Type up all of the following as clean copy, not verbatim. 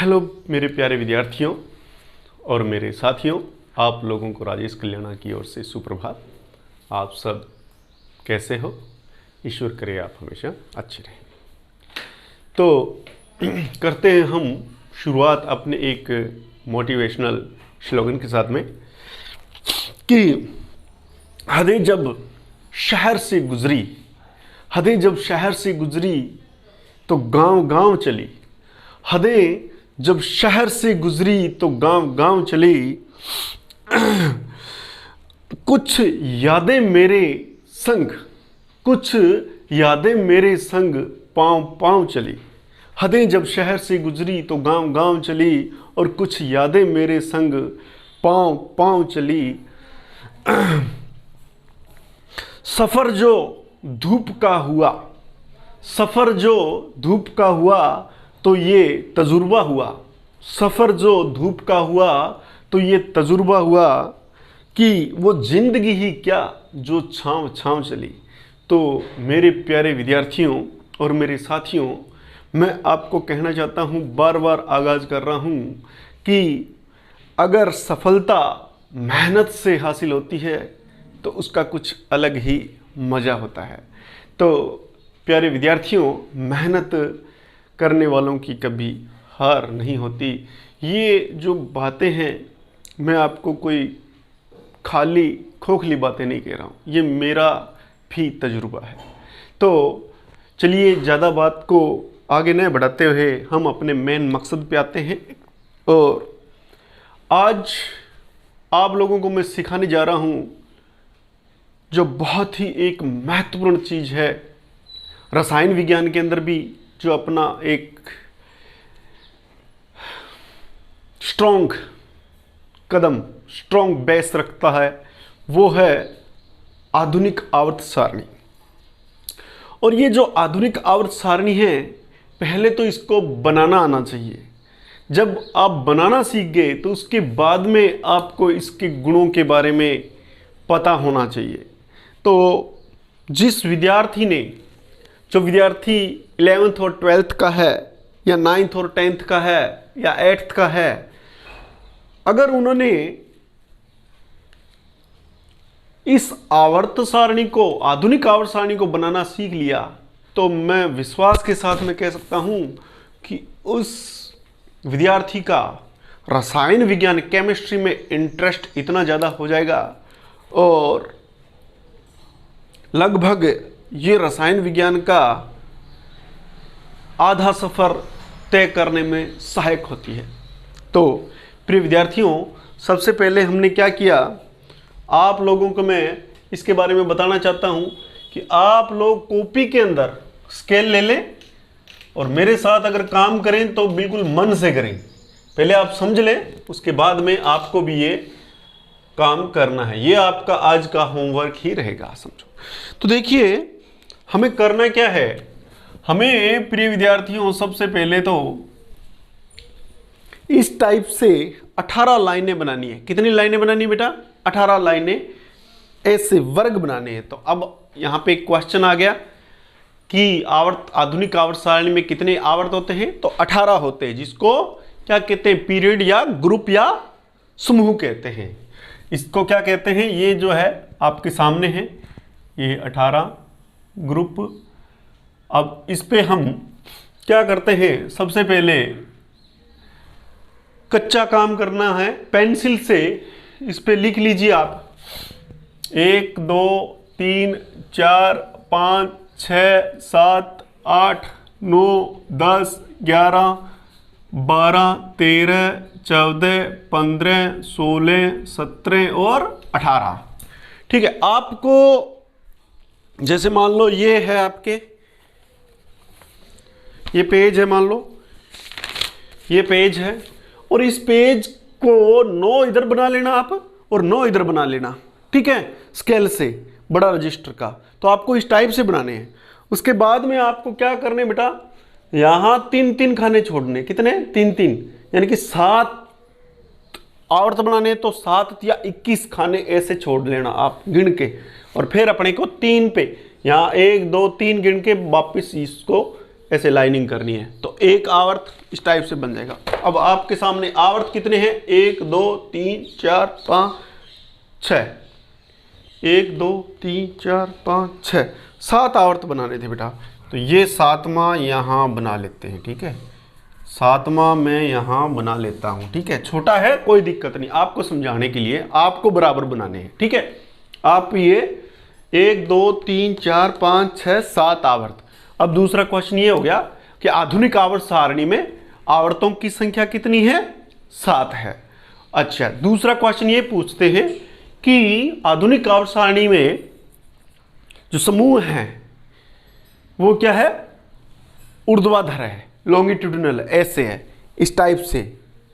Hello मेरे प्यारे विद्यार्थियों और मेरे साथियों, आप लोगों को राजेश कल्याणा की ओर से सुप्रभात। आप सब कैसे हो? ईश्वर करे आप हमेशा अच्छे रहें। तो करते हैं हम शुरुआत अपने एक मोटिवेशनल स्लोगन के साथ में कि हदें जब शहर से गुजरी, हदें जब शहर से गुजरी तो गांव गांव चली, हदें जब शहर से गुजरी तो गांव गांव चली, कुछ यादें मेरे संग, कुछ यादें मेरे संग पांव पांव चली। हदें जब शहर से गुजरी तो गांव गांव चली और कुछ यादें मेरे संग पांव पांव चली। सफ़र जो धूप का हुआ, सफ़र जो धूप का हुआ तो ये तजुर्बा हुआ, सफ़र जो धूप का हुआ तो ये तजुर्बा हुआ कि वो ज़िंदगी ही क्या जो छाँव छाँव चली। तो मेरे प्यारे विद्यार्थियों और मेरे साथियों, मैं आपको कहना चाहता हूँ, बार बार आगाज़ कर रहा हूँ कि अगर सफलता मेहनत से हासिल होती है तो उसका कुछ अलग ही मज़ा होता है। तो प्यारे विद्यार्थियों, मेहनत करने वालों की कभी हार नहीं होती। ये जो बातें हैं, मैं आपको कोई खाली खोखली बातें नहीं कह रहा हूँ, ये मेरा भी तजुर्बा है। तो चलिए ज़्यादा बात को आगे न बढ़ाते हुए हम अपने मेन मकसद पे आते हैं। और आज आप लोगों को मैं सिखाने जा रहा हूँ जो बहुत ही एक महत्वपूर्ण चीज़ है। रसायन विज्ञान के अंदर भी जो अपना एक स्ट्रॉन्ग कदम, स्ट्रॉन्ग बेस रखता है, वो है आधुनिक आवर्त सारणी। और ये जो आधुनिक आवर्त सारणी है, पहले तो इसको बनाना आना चाहिए। जब आप बनाना सीख गए तो उसके बाद में आपको इसके गुणों के बारे में पता होना चाहिए। तो जिस विद्यार्थी ने, जो विद्यार्थी 11th और 12th का है या 9th और 10th का है या 8th का है, अगर उन्होंने इस आवर्त सारणी को, आधुनिक आवर्त सारणी को बनाना सीख लिया, तो मैं विश्वास के साथ में कह सकता हूं कि उस विद्यार्थी का रसायन विज्ञान, केमिस्ट्री में इंटरेस्ट इतना ज़्यादा हो जाएगा और लगभग ये रसायन विज्ञान का आधा सफ़र तय करने में सहायक होती है। तो प्रिय विद्यार्थियों, सबसे पहले हमने क्या किया, आप लोगों को मैं इसके बारे में बताना चाहता हूं कि आप लोग कॉपी के अंदर स्केल ले लें और मेरे साथ अगर काम करें तो बिल्कुल मन से करें। पहले आप समझ लें, उसके बाद में आपको भी ये काम करना है। ये आपका आज का होमवर्क ही रहेगा, समझो। तो देखिए हमें करना क्या है। हमें प्रिय विद्यार्थियों सबसे पहले तो इस टाइप से 18 लाइनें बनानी है। कितनी लाइनें बनानी है बेटा? 18 लाइनें, ऐसे वर्ग बनाने हैं। तो अब यहाँ पे एक क्वेश्चन आ गया कि आधुनिक आवर्त सारणी में कितने आवर्त होते हैं? तो 18 होते हैं, जिसको क्या कहते हैं? पीरियड या ग्रुप या समूह कहते हैं। इसको क्या कहते हैं? ये जो है आपके सामने है, ये 18 ग्रुप। अब इस पे हम क्या करते हैं? सबसे पहले कच्चा काम करना है, पेंसिल से इस पे लिख लीजिए आप 1 2 3 4 5 6 7 8 9 10 11 12 13 14 15 16 17 और 18। ठीक है। आपको जैसे मान लो ये है आपके, ये पेज है, मान लो ये पेज है, और इस पेज को 9 इधर बना लेना आप और 9 इधर बना लेना। ठीक है, स्केल से, बड़ा रजिस्टर का। तो आपको इस टाइप से बनाने हैं। उसके बाद में आपको क्या करने बेटा? यहां 3-3 खाने छोड़ने। कितने? 3-3, यानी कि 7 आवर्त बनाने, तो 7 या 21 खाने ऐसे छोड़ लेना आप गिन के। और फिर अपने को 3 पे यहाँ 1 2 3 गिन के वापिस इसको ऐसे लाइनिंग करनी है तो एक आवर्त इस टाइप से बन जाएगा। अब आपके सामने आवर्त कितने हैं, 1 2 3 4 5 6, 1 2 3 4 5 6, 7 आवर्त बनाने थे बेटा। तो ये 7वां यहाँ बना लेते हैं, ठीक है, 7वां मैं यहाँ बना लेता हूँ, ठीक है। छोटा है कोई दिक्कत नहीं, आपको समझाने के लिए आपको बराबर बनाने हैं, ठीक है। आप ये 1 2 3 4 5 6 7 आवर्त। अब दूसरा क्वेश्चन ये हो गया कि आधुनिक आवर्त सारणी में आवर्तों की संख्या कितनी है, 7 है। अच्छा, दूसरा क्वेश्चन ये पूछते हैं कि आधुनिक आवर्त सारणी में जो समूह है वो क्या है, ऊर्ध्वाधर है, लॉन्गिट्यूडिनल ऐसे है, इस टाइप से,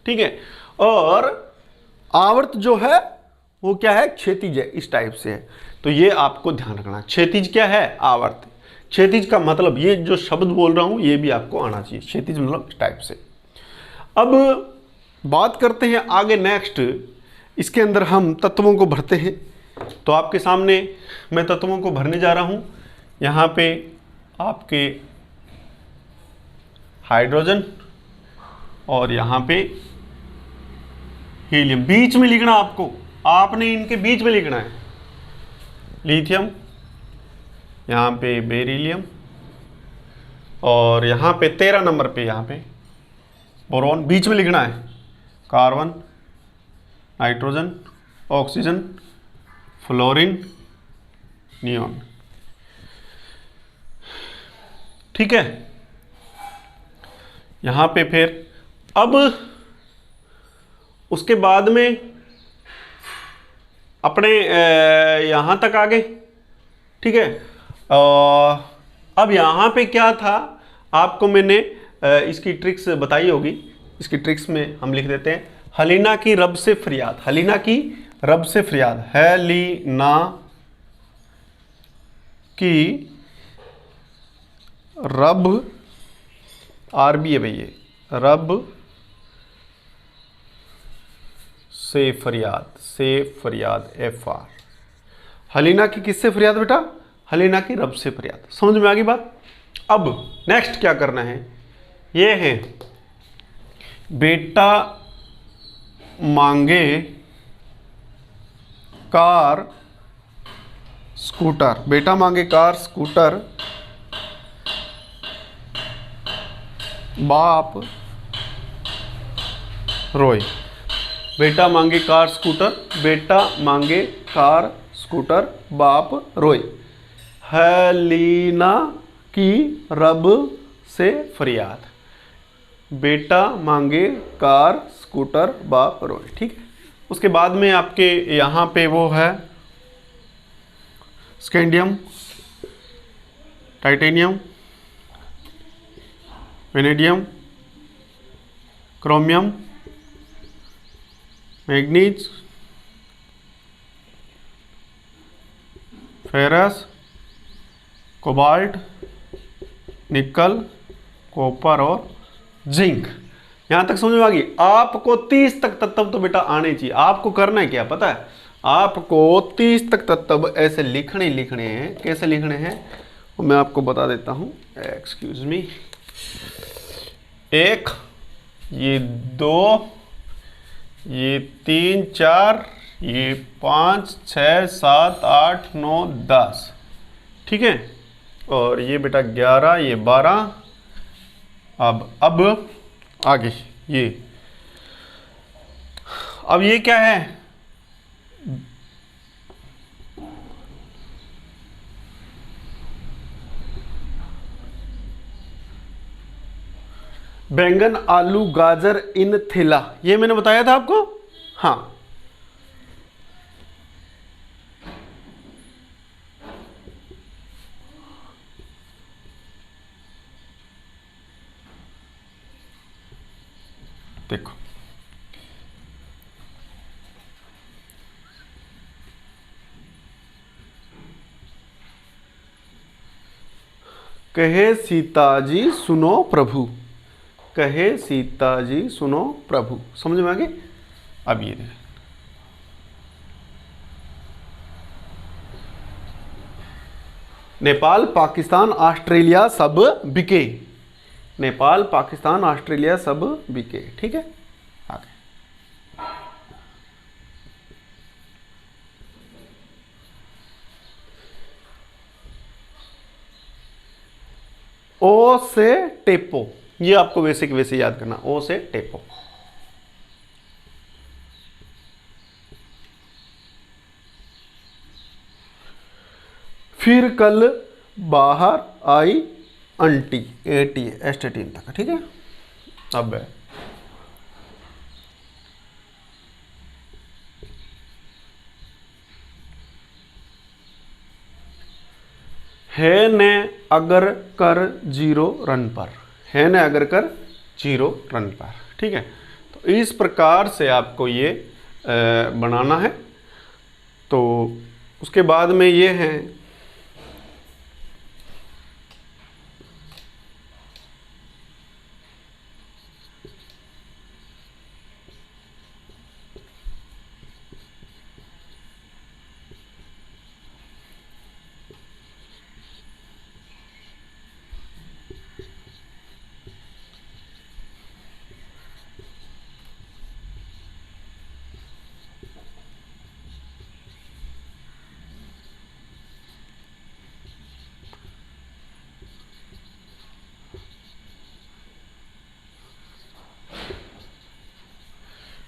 ठीक है। और आवर्त जो है वो क्या है, क्षैतिज है, इस टाइप से है। तो ये आपको ध्यान रखना, क्षैतिज क्या है, आवर्त। क्षैतिज का मतलब ये जो शब्द बोल रहा हूं ये भी आपको आना चाहिए, क्षैतिज मतलब इस टाइप से। अब बात करते हैं आगे नेक्स्ट, इसके अंदर हम तत्वों को भरते हैं। तो आपके सामने मैं तत्वों को भरने जा रहा हूं। यहाँ पे आपके हाइड्रोजन और यहाँ पे हीलियम, बीच में लिखना आपको, आपने इनके बीच में लिखना है। लिथियम, यहाँ पे बेरिलियम, और यहाँ पे 13 नंबर पे यहाँ पे बोरॉन, बीच में लिखना है। Carbon, nitrogen, oxygen, fluorine, neon, ठीक है। यहाँ पे फिर अब उसके बाद में अपने यहाँ तक आ गए, ठीक है। अब यहाँ पे क्या था, आपको मैंने इसकी ट्रिक्स बताई होगी। इसकी ट्रिक्स में हम लिख देते हैं हलीना की रब से फरियाद, हलीना की रब से फरियाद, हलीना की रब, आरबी है भैया, रब से फरियाद, से फरियाद, FR। हलीना की किससे फरियाद बेटा, हलीना की रब से फरियाद। समझ में आ गई बात। अब नेक्स्ट क्या करना है, ये है बेटा मांगे कार स्कूटर, बेटा मांगे कार स्कूटर, बाप रोए। बेटा मांगे कार स्कूटर, बेटा मांगे कार स्कूटर, बाप रोए। हलीना की रब से फरियाद, बेटा मांगे कार स्कूटर, बाप रोए, ठीक है। उसके बाद में आपके यहाँ पे वो है scandium, titanium, vanadium, chromium, manganese, ferrous, cobalt, निकल, कॉपर और जिंक। यहां तक समझ में आ गई। आपको 30 तक तत्व तो बेटा आने चाहिए। आपको करना है क्या पता है, आपको 30 तक तत्व ऐसे लिखने हैं। कैसे लिखने हैं वो मैं आपको बता देता हूं। एक्सक्यूज मी, 1, ये 2, ये 3 4, ये 5 6 7 8 9 10, ठीक है। और ये बेटा 11, ये 12। अब आगे ये, अब ये क्या है, बैंगन, आलू, गाजर इन थैला, ये मैंने बताया था आपको। हाँ, देखो कहे सीता जी सुनो प्रभु, कहे सीता जी सुनो प्रभु। समझ में आ गई। अब ये नेपाल, पाकिस्तान, ऑस्ट्रेलिया सब बिके, नेपाल, पाकिस्तान, ऑस्ट्रेलिया सब बिके। ठीक है, आगे ओ से टेपो, ये आपको बेसिक वैसे याद करना, ओ से टेपो। फिर कल बाहर आई आंटी, एटी एस्टेटीन तक। ठीक है, अब है ने अगर कर 0 रन पर, है ने अगर कर 0 रन पर। ठीक है, तो इस प्रकार से आपको ये बनाना है। तो उसके बाद में ये है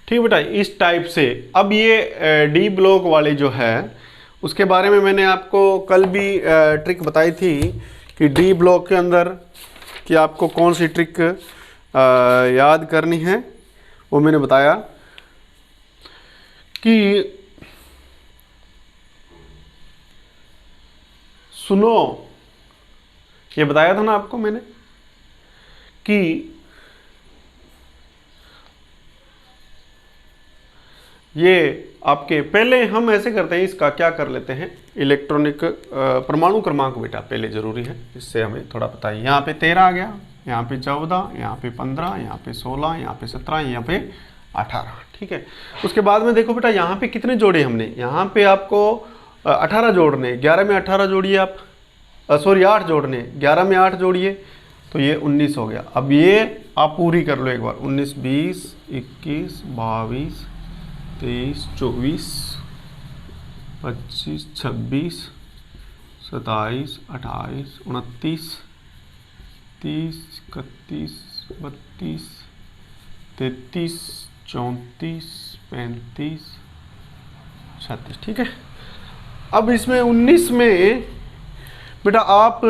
ठीक बेटा, इस टाइप से। अब ये डी ब्लॉक वाले जो है उसके बारे में मैंने आपको कल भी ट्रिक बताई थी कि डी ब्लॉक के अंदर कि आपको कौन सी ट्रिक याद करनी है, वो मैंने बताया कि सुनो, ये बताया था ना आपको मैंने कि ये आपके पहले हम ऐसे करते हैं, इसका क्या कर लेते हैं, इलेक्ट्रॉनिक परमाणु क्रमांक बेटा पहले जरूरी है, इससे हमें थोड़ा पता है। यहाँ पे 13 आ गया, यहाँ पे 14, यहाँ पे 15, यहाँ पे 16, यहाँ पे 17, यहाँ पे 18। ठीक है, उसके बाद में देखो बेटा यहाँ पे कितने जोड़े हमने, यहाँ पे आपको 18 जोड़ने, 11 में 18 जोड़िए आप, सॉरी 8 जोड़ने, 11 में 8 जोड़िए तो ये 19 हो गया। अब ये आप पूरी कर लो एक बार, 19, 20, 21, 22, 23, 24, 25, 26, 27, 28, 29, 30, 31, 32, 33, 34, 35, 36। ठीक है, अब इसमें 19 में बेटा आप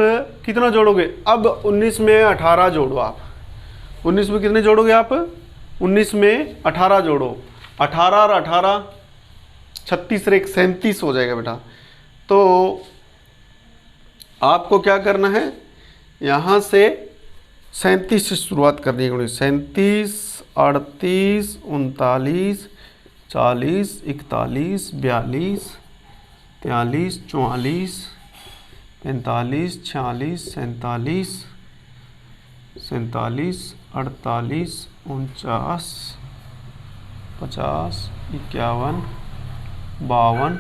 कितना जोड़ोगे, अब 19 में 18 जोड़ो आप, 19 में कितने जोड़ोगे आप, 19 में 18 जोड़ो, 18 और 18 36 और 1 37 हो जाएगा बेटा। तो आपको क्या करना है, यहाँ से 37 से शुरुआत करनी है, 37, 38, 39, 40, 41, 42, 43, 44, 45, 46, 47, 47, 48, 49, 50, 51, 52,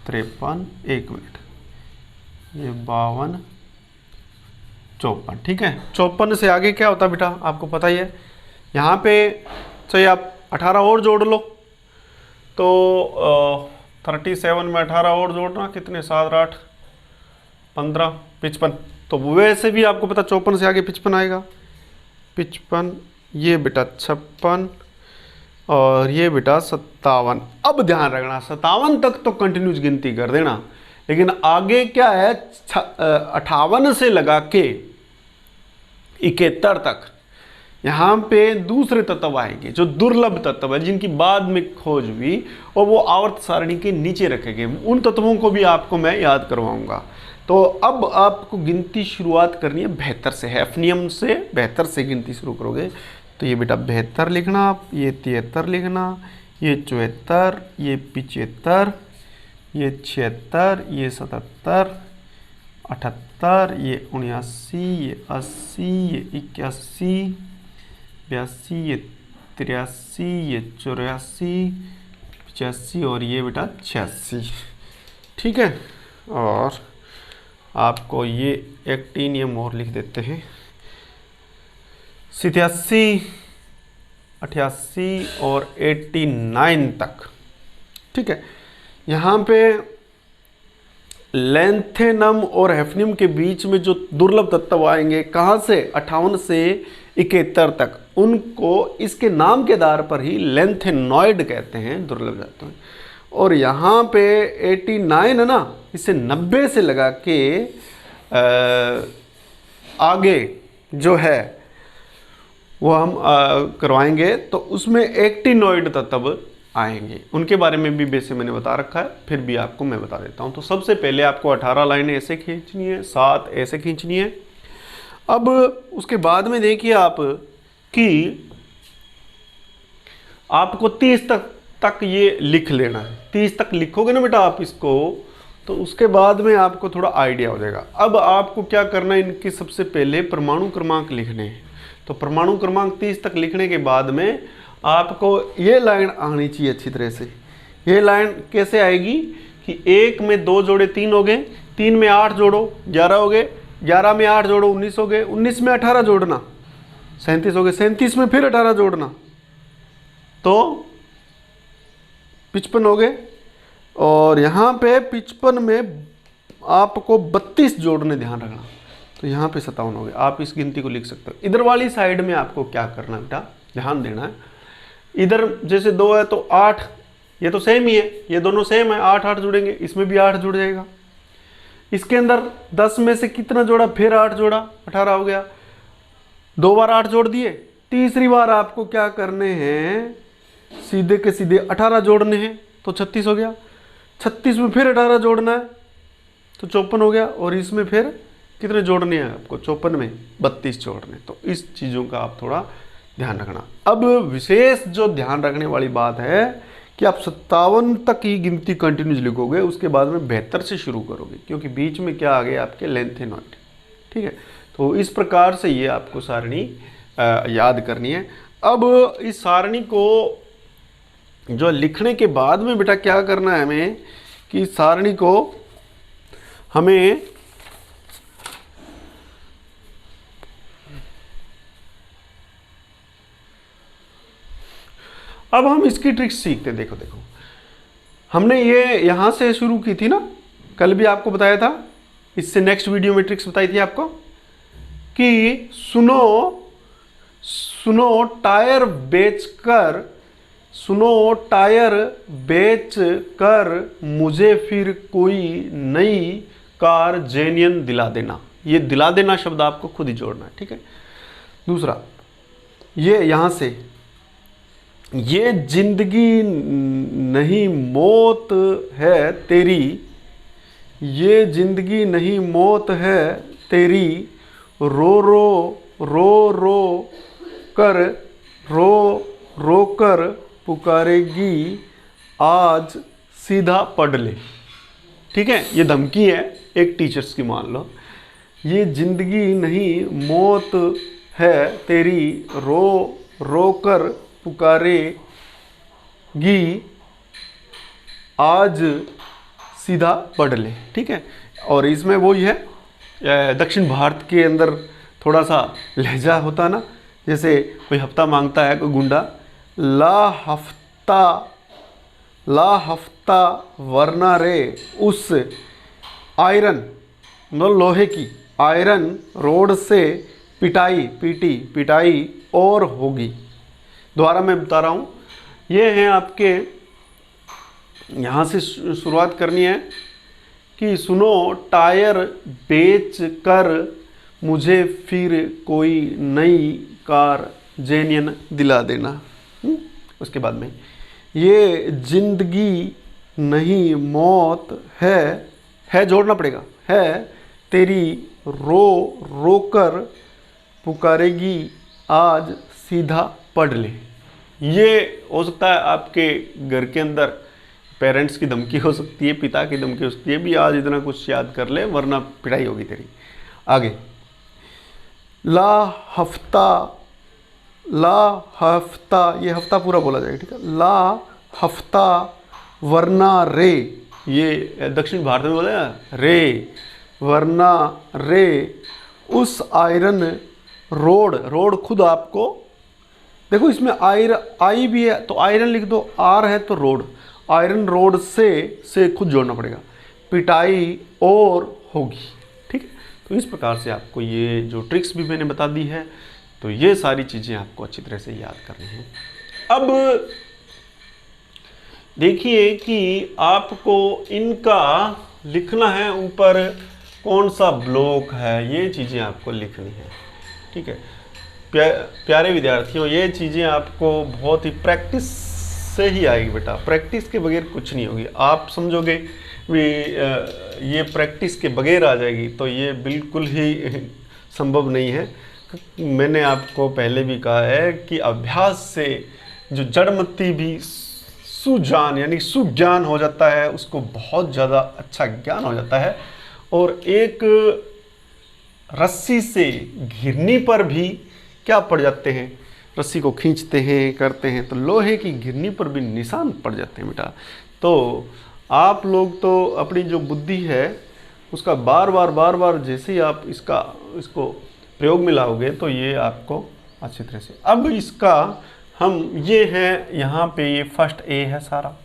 53, 1 मिनट, ये 52, 54। ठीक है, 54 से आगे क्या होता है बेटा आपको पता ही है, यहाँ पे चाहिए आप 18 और जोड़ लो, तो 37 में 18 और जोड़ना, कितने, 7, 8, 15, 55। तो वैसे भी आपको पता 54 से आगे 55 आएगा, 55, ये बेटा 56 और ये बेटा 57। अब ध्यान रखना 57 तक तो कंटिन्यूस गिनती कर देना, लेकिन आगे क्या है 58 से लगा के 71 तक यहाँ पे दूसरे तत्व आएंगे जो दुर्लभ तत्व है, जिनकी बाद में खोज हुई और वो आवर्त सारणी के नीचे रखे गए, उन तत्वों को भी आपको मैं याद करवाऊंगा। तो अब आपको गिनती शुरुआत करनी है 72 से, हैफनियम से 72 से गिनती शुरू करोगे। तो ये बेटा 72 लिखना आप, ये 73 लिखना, ये 74, ये 75, ये 76, ये 77, 78, ये 79, ये 80, ये 81, 82, ये 83, ये 84, 85 और ये बेटा 86। ठीक है, और आपको ये एक्टिनियम और लिख देते हैं, 87, 88 और 89 तक। ठीक है, यहाँ पे लैंथेनम और हेफनियम के बीच में जो दुर्लभ तत्व आएंगे कहाँ से, 58 से 71 तक, उनको इसके नाम के आधार पर ही लैंथेनॉइड कहते हैं, दुर्लभ तत्व। और यहाँ पे 89 है ना, इसे 90 से लगा के आगे जो है वो हम करवाएंगे, तो उसमें एक्टिनॉइड तत्व आएंगे। उनके बारे में भी बेसिक मैंने बता रखा है, फिर भी आपको मैं बता देता हूँ। तो सबसे पहले आपको 18 लाइनें ऐसे खींचनी है, 7 ऐसे खींचनी है। अब उसके बाद में देखिए आप कि आपको 30 तक ये लिख लेना है। 30 तक लिखोगे ना बेटा आप इसको, तो उसके बाद में आपको थोड़ा आइडिया हो जाएगा। अब आपको क्या करना है, इनकी सबसे पहले परमाणु क्रमांक लिखने हैं। तो परमाणु क्रमांक 30 तक लिखने के बाद में आपको ये लाइन आनी चाहिए अच्छी तरह से। ये लाइन कैसे आएगी कि 1 में 2 जोड़े 3 हो गए, 3 में 8 जोड़ो 11 हो गए, 11 में 8 जोड़ो 19 हो गए, 19 में 18 जोड़ना 37 हो गए, 37 में फिर 18 जोड़ना तो 55 हो गए। और यहाँ पे 55 में आपको 32 जोड़ने, ध्यान रखना, तो यहाँ पे 57 हो गए। आप इस गिनती को लिख सकते हो। इधर वाली साइड में आपको क्या करना है बेटा, ध्यान देना है। इधर जैसे 2 है तो 8, ये तो सेम ही है, ये दोनों सेम है, 8 8 जुड़ेंगे, इसमें भी 8 जुड़ जाएगा। इसके अंदर 10 में से कितना जोड़ा, फिर 8 जोड़ा, 18 हो गया। 2 बार 8 जोड़ दिए, तीसरी बार आपको क्या करने हैं, सीधे के सीधे 18 जोड़ने हैं, तो 36 हो गया। 36 में फिर 18 जोड़ना है तो 54 हो गया। और इसमें फिर कितने जोड़ने हैं आपको, 54 में 32 जोड़ने। तो इस चीज़ों का आप थोड़ा ध्यान रखना। अब विशेष जो ध्यान रखने वाली बात है कि आप 57 तक ही गिनती कंटिन्यूस लिखोगे, उसके बाद में 72 से शुरू करोगे, क्योंकि बीच में क्या आ गया आपके लैंथेनॉइड। ठीक है, तो इस प्रकार से ये आपको सारणी याद करनी है। अब इस सारणी को जो लिखने के बाद में बेटा क्या करना है हमें, कि सारणी को हमें अब हम इसकी ट्रिक्स सीखते हैं। देखो देखो, हमने ये यहाँ से शुरू की थी ना, कल भी आपको बताया था, इससे नेक्स्ट वीडियो में ट्रिक्स बताई थी आपको कि सुनो सुनो टायर बेच कर मुझे फिर कोई नई कार जेन्युइन दिला देना। ये दिला देना शब्द आपको खुद ही जोड़ना है। ठीक है, दूसरा ये यहाँ से, ये जिंदगी नहीं मौत है तेरी, ये जिंदगी नहीं मौत है तेरी, रो रो कर पुकारेगी आज सीधा पढ़ ले। ठीक है, ये धमकी है एक टीचर्स की, मान लो। ये जिंदगी नहीं मौत है तेरी, रो कर पुकारेगी आज सीधा पढ़ ले। ठीक है, और इसमें वही है, दक्षिण भारत के अंदर थोड़ा सा लहजा होता है ना, जैसे कोई हफ्ता मांगता है कोई गुंडा, ला हफ्ता वरना रे उस आयरन, मतलब लोहे की आयरन रोड से पिटाई और होगी। दोबारा मैं बता रहा हूँ, ये हैं आपके, यहाँ से शुरुआत करनी है कि सुनो टायर बेच कर मुझे फिर कोई नई कार जेन्युइन दिला देना। उसके बाद में ये जिंदगी नहीं मौत है जोड़ना पड़ेगा, है तेरी, रो कर पुकारेगी आज सीधा पढ़ ले। ये हो सकता है आपके घर के अंदर पेरेंट्स की धमकी हो सकती है, पिता की धमकी हो सकती है, भी आज इतना कुछ याद कर ले वरना पिटाई होगी तेरी। आगे, ला हफ्ता, ये हफ्ता पूरा बोला जाएगा। ठीक है, ला हफ्ता वरना रे, ये दक्षिण भारत में बोला रे, वरना रे उस आयरन रोड, रोड खुद आपको देखो इसमें आई भी है तो आयरन लिख दो, आर है तो रोड, आयरन रोड से खुद जोड़ना पड़ेगा, पिटाई और होगी। ठीक है, तो इस प्रकार से आपको ये जो ट्रिक्स भी मैंने बता दी है, तो ये सारी चीज़ें आपको अच्छी तरह से याद करनी है। अब देखिए कि आपको इनका लिखना है, ऊपर कौन सा ब्लॉक है, ये चीज़ें आपको लिखनी है। ठीक है प्यारे विद्यार्थियों, ये चीज़ें आपको बहुत ही प्रैक्टिस से ही आएगी बेटा, प्रैक्टिस के बगैर कुछ नहीं होगी। आप समझोगे भी ये प्रैक्टिस के बगैर आ जाएगी, तो ये बिल्कुल ही संभव नहीं है। मैंने आपको पहले भी कहा है कि अभ्यास से जो जड़मती भी सुजान यानी सुज्ञान हो जाता है, उसको बहुत ज़्यादा अच्छा ज्ञान हो जाता है। और एक रस्सी से घिरनी पर भी क्या पड़ जाते हैं, रस्सी को खींचते हैं करते हैं तो लोहे की घिरनी पर भी निशान पड़ जाते हैं बेटा। तो आप लोग तो अपनी जो बुद्धि है उसका बार बार जैसे ही आप इसको प्रयोग में लाओगे तो ये आपको अच्छी तरह से। अब इसका हम ये है, यहाँ पे ये फर्स्ट ए है सारा,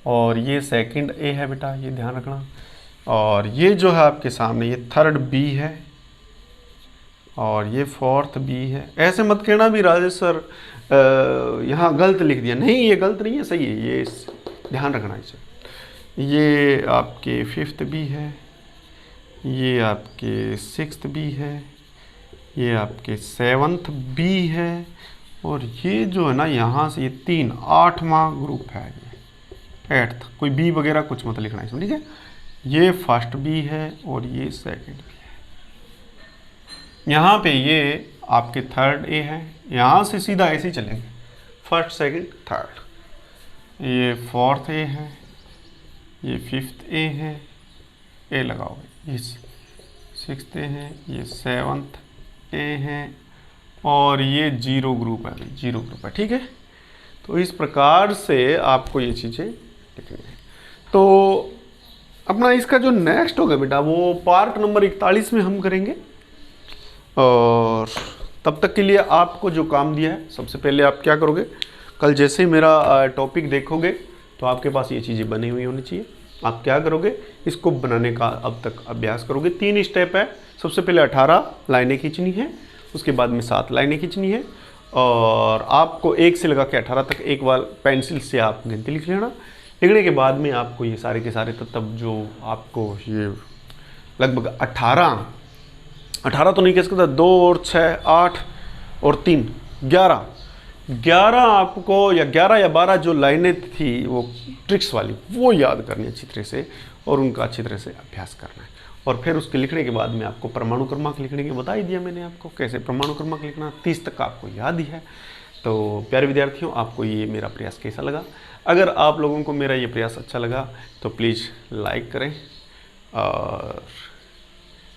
और ये सेकंड ए है बेटा, ये ध्यान रखना। और ये जो है आपके सामने ये थर्ड बी है, और ये फोर्थ बी है। ऐसे मत कहना भी राजेश सर यहाँ गलत लिख दिया, नहीं ये गलत नहीं है, सही है, ये ध्यान रखना इसे। ये आपके फिफ्थ बी है, ये आपके सिक्स्थ बी है, ये आपके सेवंथ बी है, और ये जो है ना यहाँ से ये 3 8वां ग्रुप है, ये 8th, कोई बी वगैरह कुछ मत लिखना इसमें। ठीक है, ये फर्स्ट बी है और ये सेकंड बी है। यहाँ पे ये आपके थर्ड ए है, यहाँ से सीधा ऐसे ही चलेंगे, फर्स्ट सेकंड थर्ड। ये फोर्थ ए है, ये फिफ्थ ए है, ए लगाओगे, ये सिक्स्थ ए है, ये सेवंथ ए है, और ये जीरो ग्रुप है, जीरो ग्रुप है। ठीक है, तो इस प्रकार से आपको ये चीज़ें लिखनी है। तो अपना इसका जो नेक्स्ट होगा बेटा वो पार्ट नंबर 41 में हम करेंगे। और तब तक के लिए आपको जो काम दिया है, सबसे पहले आप क्या करोगे, कल जैसे ही मेरा टॉपिक देखोगे तो आपके पास ये चीज़ें बनी हुई होनी चाहिए। आप क्या करोगे, इसको बनाने का अब तक अभ्यास करोगे। 3 स्टेप है, सबसे पहले 18 लाइनें खींचनी है, उसके बाद में 7 लाइनें खींचनी है, और आपको 1 से लगा के 18 तक एक बार पेंसिल से आप गिनती लिख लेना। लिखने के बाद में आपको ये सारे के सारे तब जो आपको ये लगभग 18 तो नहीं कह सकता, 2 और 6 8 और 3 11 आपको, या 11 या 12 जो लाइनें थी वो ट्रिक्स वाली, वो याद करनी अच्छी तरह से, और उनका अच्छी तरह से अभ्यास करना है। और फिर उसके लिखने के बाद में आपको परमाणु क्रमांक लिखने के बता ही दिया मैंने आपको, कैसे परमाणु क्रमांक लिखना, 30 तक आपको याद ही है। तो प्यारे विद्यार्थियों, आपको ये मेरा प्रयास कैसा लगा? अगर आप लोगों को मेरा ये प्रयास अच्छा लगा तो प्लीज़ लाइक करें और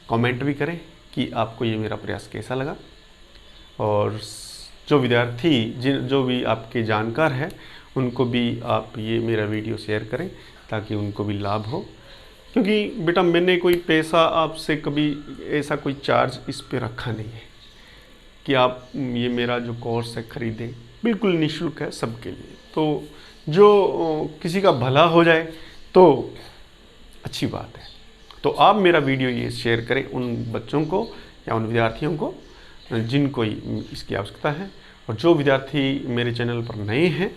कमेंट भी करें कि आपको ये मेरा प्रयास कैसा लगा। और जो विद्यार्थी जो भी आपके जानकार हैं उनको भी आप ये मेरा वीडियो शेयर करें ताकि उनको भी लाभ हो। क्योंकि बेटा मैंने कोई पैसा आपसे कभी ऐसा कोई चार्ज इस पे रखा नहीं है कि आप ये मेरा जो कोर्स है ख़रीदें, बिल्कुल निःशुल्क है सबके लिए। तो जो किसी का भला हो जाए तो अच्छी बात है। तो आप मेरा वीडियो ये शेयर करें उन बच्चों को या उन विद्यार्थियों को जिनको इसकी आवश्यकता है। और जो विद्यार्थी मेरे चैनल पर नए हैं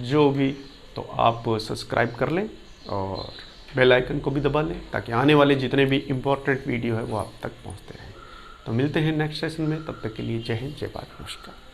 जो भी, तो आप सब्सक्राइब कर लें और बेल आइकन को भी दबा लें ताकि आने वाले जितने भी इम्पोर्टेंट वीडियो है वो आप तक पहुंचते रहें। तो मिलते हैं नेक्स्ट सेशन में, तब तक के लिए जय हिंद, जय भारत, नमस्कार।